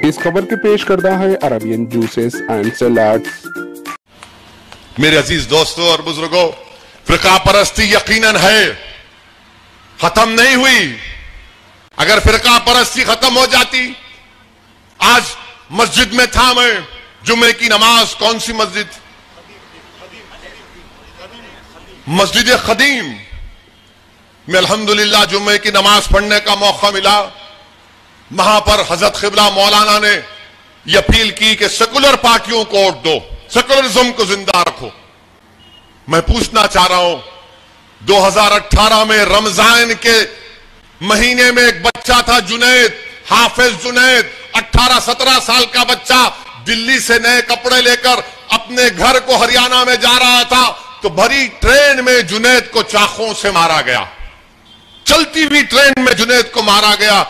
इस खबर के पेश करता है अरबियन जूसेस एंड सलाड्स। मेरे अजीज दोस्तों और बुजुर्गों, फिरका परस्ती यकीनन है, खत्म नहीं हुई। अगर फिरका परस्ती खत्म हो जाती, आज मस्जिद में था मैं, जुम्मे की नमाज, कौन सी मस्जिद? मस्जिद खदीम में अल्हम्दुलिल्लाह जुम्मे की नमाज पढ़ने का मौका मिला। वहां पर हजरत क़िबला मौलाना ने यह अपील की कि सेकुलर पार्टियों को वोट दो, सेकुलरिज्म को जिंदा रखो। मैं पूछना चाह रहा हूं, 2018 में रमजान के महीने में एक बच्चा था जुनैद, हाफिज जुनैद, 18-17 साल का बच्चा, दिल्ली से नए कपड़े लेकर अपने घर को हरियाणा में जा रहा था तो भरी ट्रेन में जुनैद को चाकू से मारा गया। चलती हुई ट्रेन में जुनैद को मारा गया।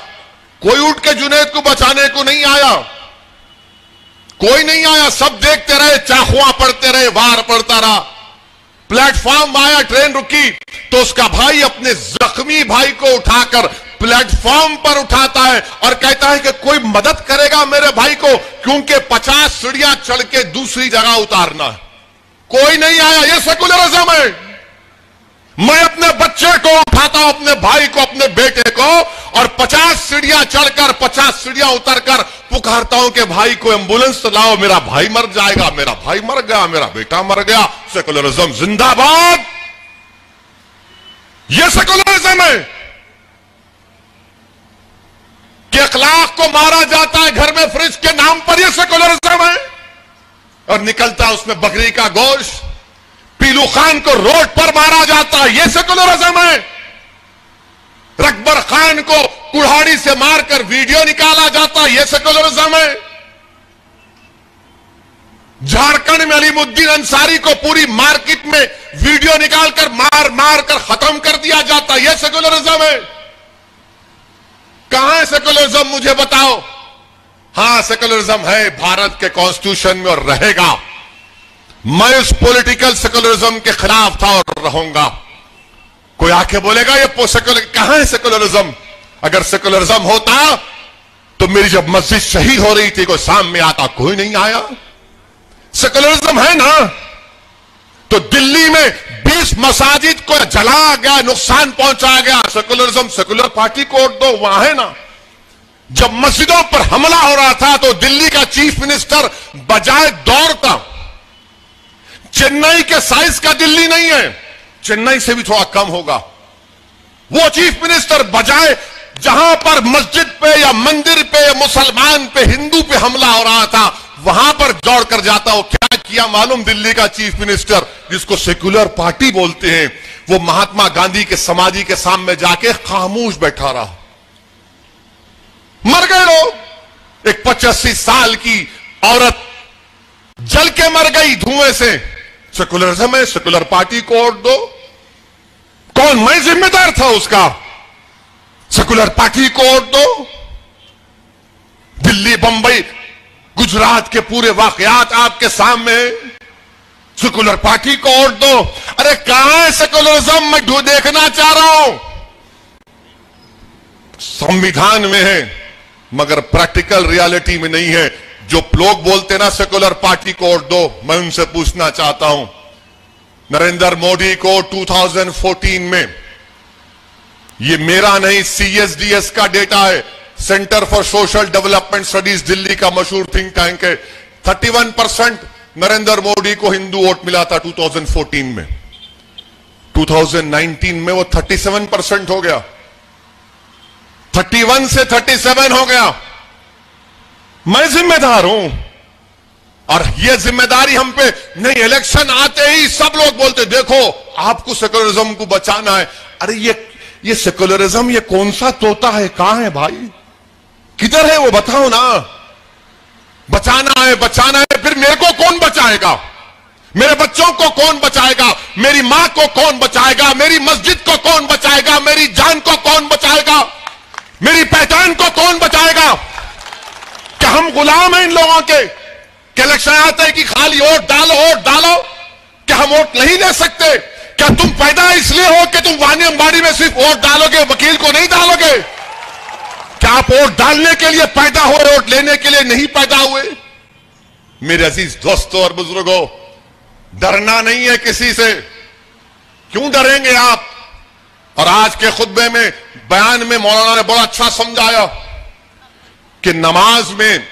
कोई उठ के जुनैद को बचाने को नहीं आया, कोई नहीं आया, सब देखते रहे, चाकुआ पड़ते रहे, वार पड़ता रहा। प्लेटफॉर्म आया, ट्रेन रुकी तो उसका भाई अपने जख्मी भाई को उठाकर प्लेटफॉर्म पर उठाता है और कहता है कि कोई मदद करेगा मेरे भाई को, क्योंकि 50 सीढ़ियां चढ़ के दूसरी जगह उतारना है। कोई नहीं आया। यह सेकुलरिज्म है। मैं अपने बच्चे को उठाता हूं, अपने भाई को, अपने बेटे को, और 50 सीढ़ियां चढ़कर 50 सीढ़ियां उतरकर पुकारता हूं कि भाई को एंबुलेंस लाओ, मेरा भाई मर जाएगा, मेरा भाई मर गया, मेरा बेटा मर गया। सेकुलरिज्म जिंदाबाद। यह सेकुलरिज्म है कि अखलाक को मारा जाता है घर में फ्रिज के नाम पर, यह सेकुलरिज्म है। और निकलता उसमें बकरी का गोश्त। पीलू खान को रोड पर मारा जाता है, यह सेकुलरिज्म है। रकबर खान को कुल्हाड़ी से मारकर वीडियो निकाला जाता है, यह सेकुलरिज्म है। झारखंड में अलीमुद्दीन अंसारी को पूरी मार्केट में वीडियो निकालकर मार मार कर खत्म कर दिया जाता है, यह सेकुलरिज्म है। कहां है सेकुलरिज्म, मुझे बताओ। हां, सेकुलरिज्म है भारत के कॉन्स्टिट्यूशन में और रहेगा। मैं इस पॉलिटिकल सेकुलरिज्म के खिलाफ था और रहूंगा। कोई आके बोलेगा ये सेकुलर, कहां है सेकुलरिज्म? अगर सेकुलरिज्म होता तो मेरी जब मस्जिद शहीद हो रही थी कोई सामने आता, कोई नहीं आया। सेकुलरिज्म है ना, तो दिल्ली में 20 मसाजिद को जला गया, नुकसान पहुंचाया गया। सेकुलरिज्म, सेकुलर पार्टी को वोट दो, वहां है ना। जब मस्जिदों पर हमला हो रहा था तो दिल्ली का चीफ मिनिस्टर बजाय दौड़ता, चेन्नई के साइज का दिल्ली नहीं है, चेन्नई से भी थोड़ा कम होगा, वो चीफ मिनिस्टर बजाय जहां पर मस्जिद पे या मंदिर पे या मुसलमान पे, हिंदू पे हमला हो रहा था, वहां पर दौड़ कर जाता। हो क्या किया मालूम? दिल्ली का चीफ मिनिस्टर, जिसको सेकुलर पार्टी बोलते हैं, वो महात्मा गांधी के समाधि के सामने जाके खामोश बैठा रहा। मर गए लोग। एक 85 साल की औरत जल के मर गई धुएं से। सेकुलरिज्म है, सेकुलर पार्टी को वोट दो। कौन? मैं जिम्मेदार था उसका। सेकुलर पार्टी को वोट दो। दिल्ली, बंबई, गुजरात के पूरे वाकयात आपके सामने, सेकुलर पार्टी को वोट दो। अरे कहां है सेकुलरिज्म? मैं देखना चाह रहा हूं। संविधान में है मगर प्रैक्टिकल रियलिटी में नहीं है। जो लोग बोलते ना सेकुलर पार्टी को वोट दो, मैं उनसे पूछना चाहता हूं, नरेंद्र मोदी को 2014 में, ये मेरा नहीं CSDS का डेटा है, centre for social development studies Delhi का मशहूर थिंक टैंक है, 31% नरेंद्र मोदी को हिंदू वोट मिला था 2014 में। 2019 में वो 37% हो गया, 31 से 37 हो गया। मैं जिम्मेदार हूं और यह जिम्मेदारी हम पे नहीं। इलेक्शन आते ही सब लोग बोलते देखो आपको सेकुलरिज्म को बचाना है। अरे ये सेकुलरिज्म ये कौन सा तोता है? कहां है भाई? किधर है वो? बताओ ना। बचाना है, बचाना है, फिर मेरे को कौन बचाएगा? मेरे बच्चों को कौन बचाएगा? मेरी मां को कौन बचाएगा? मेरी मस्जिद को कौन बचाएगा? मेरी जान को कौन बचाएगा? मेरी पहचान को कौन बचाएगा? क्या हम गुलाम हैं इन लोगों के? इलेक्शन आते हैं कि खाली वोट डालो, वोट डालो। क्या हम वोट नहीं दे सकते? क्या तुम पैदा इसलिए हो कि तुम वानी अंबाड़ी में सिर्फ वोट डालोगे, वकील को नहीं डालोगे? क्या आप वोट डालने के लिए पैदा हुए, वोट लेने के लिए नहीं पैदा हुए? मेरे अजीज दोस्तों और बुजुर्गों, डरना नहीं है किसी से। क्यों डरेंगे आप? और आज के खुतबे में, बयान में मौलाना ने बड़ा अच्छा समझाया कि नमाज में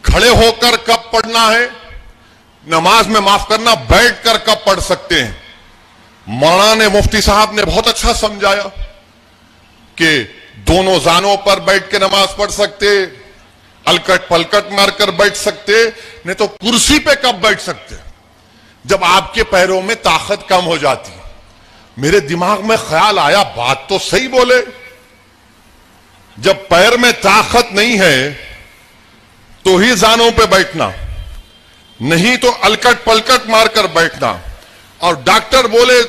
खड़े होकर कब पढ़ना है, नमाज में माफ करना बैठकर कब पढ़ सकते हैं। मौलाना ने, मुफ्ती साहब ने बहुत अच्छा समझाया कि दोनों जानों पर बैठ के नमाज पढ़ सकते, अलकट पलकट मारकर बैठ सकते, नहीं तो कुर्सी पे कब बैठ सकते, जब आपके पैरों में ताकत कम हो जाती है। मेरे दिमाग में ख्याल आया, बात तो सही बोले, जब पैर में ताकत नहीं है तो ही जानों पे बैठना, नहीं तो अलकट पलकट मारकर बैठना। और डॉक्टर बोले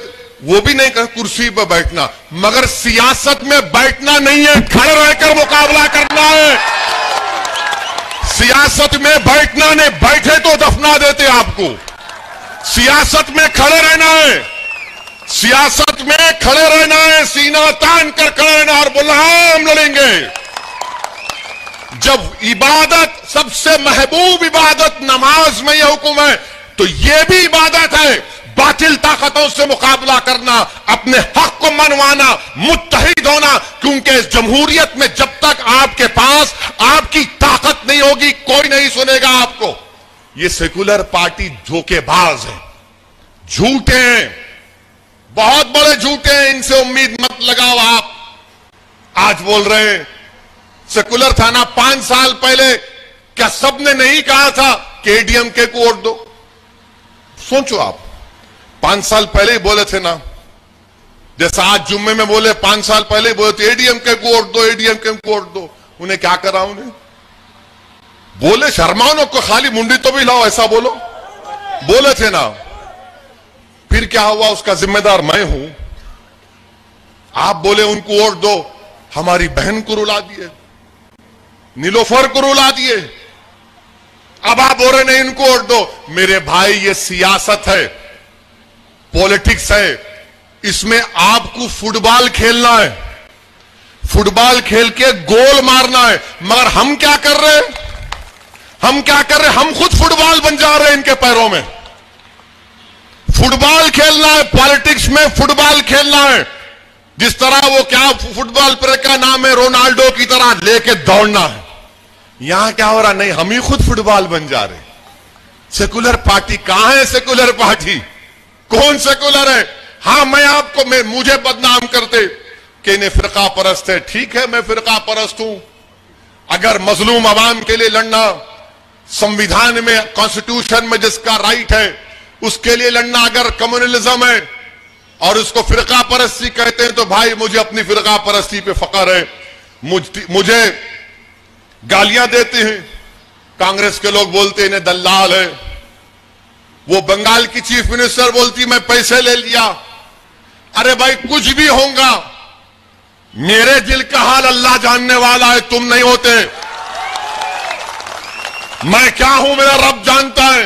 वो भी नहीं कहा कुर्सी पर बैठना, मगर सियासत में बैठना नहीं है, खड़े रहकर मुकाबला करना है। सियासत में बैठना नहीं, बैठे तो दफना देते आपको। सियासत में खड़े रहना है, सियासत में खड़े रहना है, सीना तान कर खड़े रहना और बोलना हम लड़ेंगे। जब इबादत, सबसे महबूब इबादत नमाज में यह हुक्म है, तो यह भी इबादत है, बातिल ताकतों से मुकाबला करना, अपने हक को मनवाना, मुत्तहिद होना। क्योंकि इस जमहूरियत में जब तक आपके पास आपकी ताकत नहीं होगी, कोई नहीं सुनेगा आपको। ये सेकुलर पार्टी धोखेबाज है, झूठे हैं, बहुत बड़े झूठे हैं, इनसे उम्मीद मत लगाओ आप। आज बोल रहे हैं सेकुलर था ना 5 साल पहले, क्या सबने नहीं कहा था कि एडीएमके को वोट दो? सोचो आप, 5 साल पहले ही बोले थे ना, जैसा आज जुम्मे में बोले 5 साल पहले ही बोले थे एडीएमके को वोट दो, एडीएमके को वोट दो। उन्हें क्या करा? उन्हें बोले शर्माओ को, खाली मुंडी तो भी लाओ, ऐसा बोलो, बोले थे ना। फिर क्या हुआ? उसका जिम्मेदार मैं हूं। आप बोले उनको वोट दो, हमारी बहन को रुला दिए, नीलोफर को रुला दिए। अब आप बोल रहे नहीं इनको वोट दो। मेरे भाई, ये सियासत है, पॉलिटिक्स है, इसमें आपको फुटबॉल खेलना है, फुटबॉल खेल के गोल मारना है। मगर हम क्या कर रहे हैं? हम क्या कर रहे हैं? हम खुद फुटबॉल बन जा रहे हैं इनके पैरों में। फुटबॉल खेलना है, पॉलिटिक्स में फुटबॉल खेलना है। जिस तरह वो क्या फुटबॉल प्लेयर का नाम है, रोनाल्डो की तरह लेके दौड़ना है। यहां क्या हो रहा? नहीं, हम ही खुद फुटबॉल बन जा रहे। सेकुलर पार्टी कहां है? सेकुलर पार्टी कौन सेकुलर है? हां, मैं आपको, मुझे बदनाम करते कि इन्हें फिरका परस्त है। ठीक है, मैं फिरका परस्त हूं। अगर मजलूम अवाम के लिए लड़ना, संविधान में, कॉन्स्टिट्यूशन में जिसका राइट है उसके लिए लड़ना अगर कम्युनलिज्म है और उसको फिरका परस्ती कहते हैं, तो भाई मुझे अपनी फिरका परस्ती पे फख्र है। मुझे गालियां देते हैं कांग्रेस के लोग, बोलते हैं इन्हें दल्लाल है। वो बंगाल की चीफ मिनिस्टर बोलती मैं पैसे ले लिया। अरे भाई, कुछ भी होगा, मेरे दिल का हाल अल्लाह जानने वाला है, तुम नहीं होते। मैं क्या हूं मेरा रब जानता है,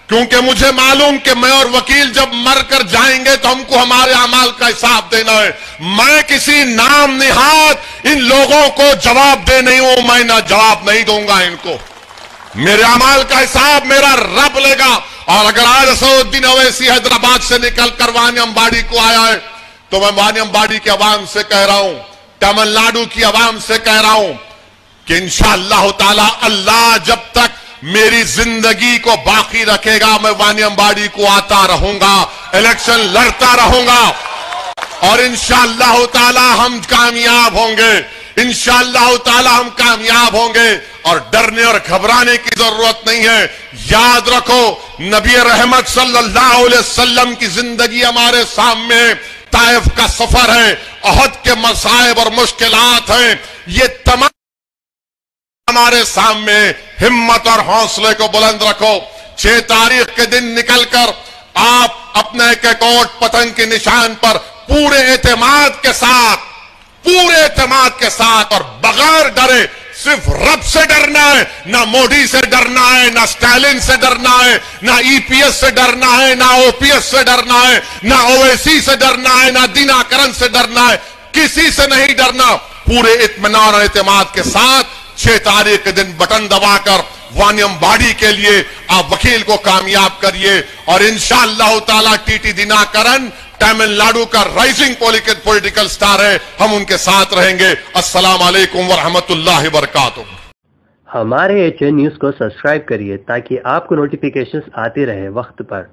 क्योंकि मुझे मालूम कि मैं और वकील जब मर कर जाएंगे तो हमको हमारे अमाल का हिसाब देना है। मैं किसी नाम निहाद इन लोगों को जवाब दे नहीं हूं, मैं ना जवाब नहीं दूंगा इनको। मेरे अमाल का हिसाब मेरा रब लेगा। और अगर आज असदुद्दीन ओवैसी हैदराबाद से निकलकर वानियमबाड़ी को आया है, तो मैं वानियमबाड़ी के अवाम से कह रहा हूं, तमिलनाडु की अवाम से कह रहा हूं कि इंशाअल्लाह ताला अल्लाह जब तक मेरी जिंदगी को बाकी रखेगा, मैं वानियमबाड़ी को आता रहूंगा, इलेक्शन लड़ता रहूंगा और इंशाअल्लाह ताला हम कामयाब होंगे। इंशाअल्लाह ताला हम कामयाब होंगे और डरने और घबराने की जरूरत नहीं है। याद रखो, नबी रहमत सल्लल्लाहु अलैहि वसल्लम की जिंदगी हमारे सामने, ताइफ का सफर है, अहद के मसाइब और मुश्किलात हैं, ये तमाम हमारे सामने। हिम्मत और हौसले को बुलंद रखो। 6 तारीख के दिन निकलकर आप अपने कोट पतंग के निशान पर पूरे एतमाद के साथ और बगैर डरे, सिर्फ रब से डरना है, ना मोदी से डरना है, ना स्टालिन से डरना है, ना ईपीएस से डरना है, ना ओपीएस से डरना है, ना ओवैसी से डरना है, ना दिनाकरन से डरना है, किसी से नहीं डरना। पूरे इत्मीनान और एतमाद के साथ 6 तारीख के दिन बटन दबाकर वानियमबाड़ी के लिए आप वकील को कामयाब करिए और इंशाअल्लाह ताला टीटी दिनाकरन तमिलनाडु का राइजिंग पॉलिटिकल स्टार है, हम उनके साथ रहेंगे। अस्सलाम वालेकुम व रहमतुल्लाहि व बरकातुहू। हमारे HN न्यूज़ को सब्सक्राइब करिए ताकि आपको नोटिफिकेशंस आते रहे वक्त पर।